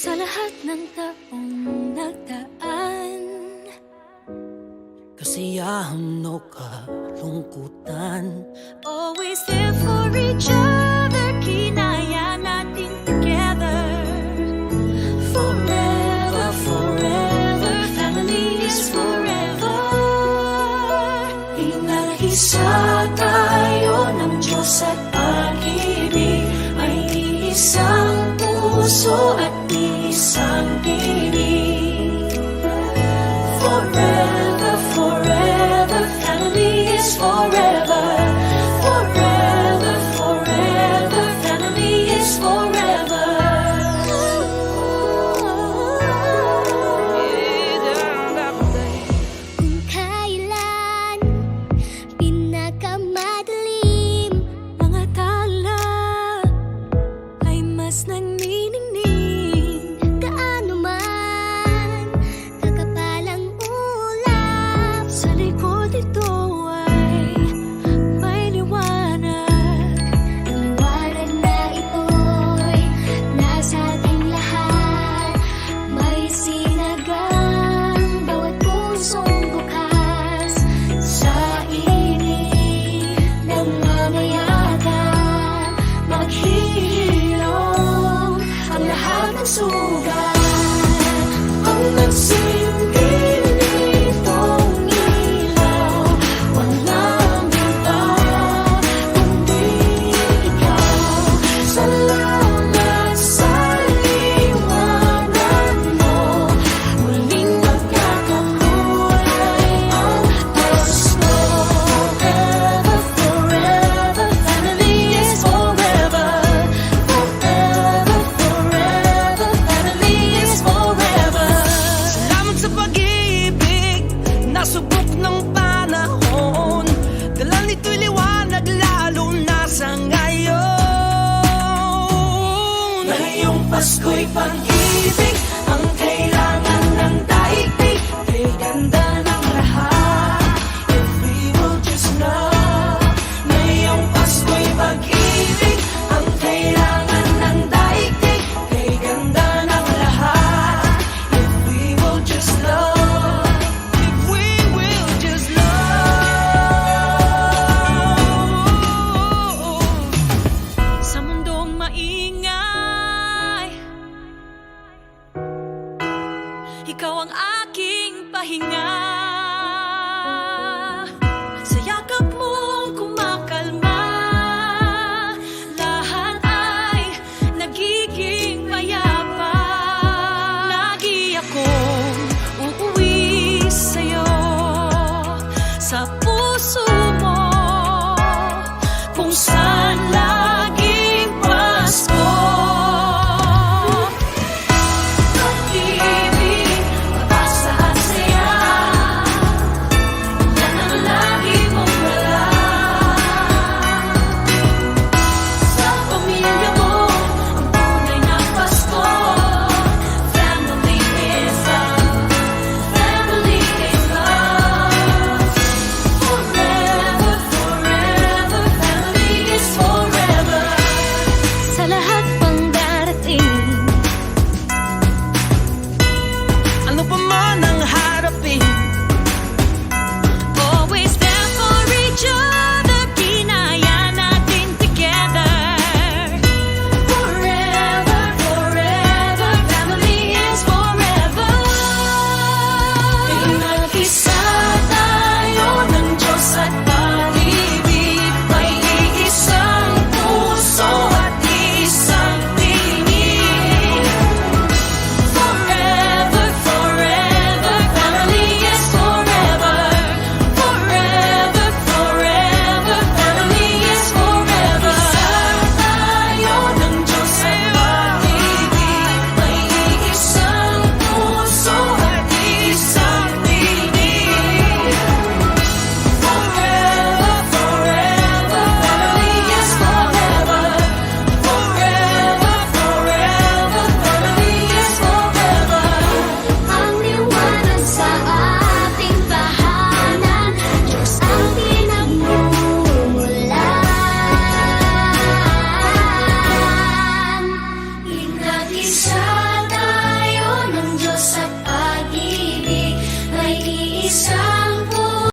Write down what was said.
Sa lahat ng taong nagdaan, kasiyahan o kalungkutan, always there for each other, kinaya natin together. Forever, forever, family is forever. Inag-isa tayo ng Diyos at pag-ibig, may isang puso at isang tinig. Forever, forever, family is forever. Forever, forever, family is forever. Kung kailan pinakamadilim, mga tala ay mas nagniningning. Gaano man kakapalang ulap, sa likod ito ay may liwanag. Ang liwanag na ito'y nasa ating lahat, may sinagang bawat pusong bukas. Sa init ng mamayagan, maghihilom ang lahat ng sugat. Ang nagsilbing nitong ilaw, walang iba kundi ikaw. Salamat sa liwanag mo, muling magkakakulay ang gusto. Forever, forever, family is forever. Forever, forever, family is forever. salamat sa pag-ibig, nasubok ng panahon. Dala nito'y liwanag lalo na sa ngayon. Ngayong Pasko'y pag-ibig ang kailangan ng daigdig. Kay ganda ng lahat, if we will just love. Ngayong Pasko'y pag-ibig ang kailangan ng daigdig. Kay ganda ng lahat, if we will just love. If we will just love. Sa mundong maingay, ikaw ang aking pahinga. Sa yakap mong kumakalma, lahat ay nagiging payapa. Lagi akong uuwi sa'yo, sa puso mo, kung saan laging Pasko. Pag-ibig, pag-asa at saya, isa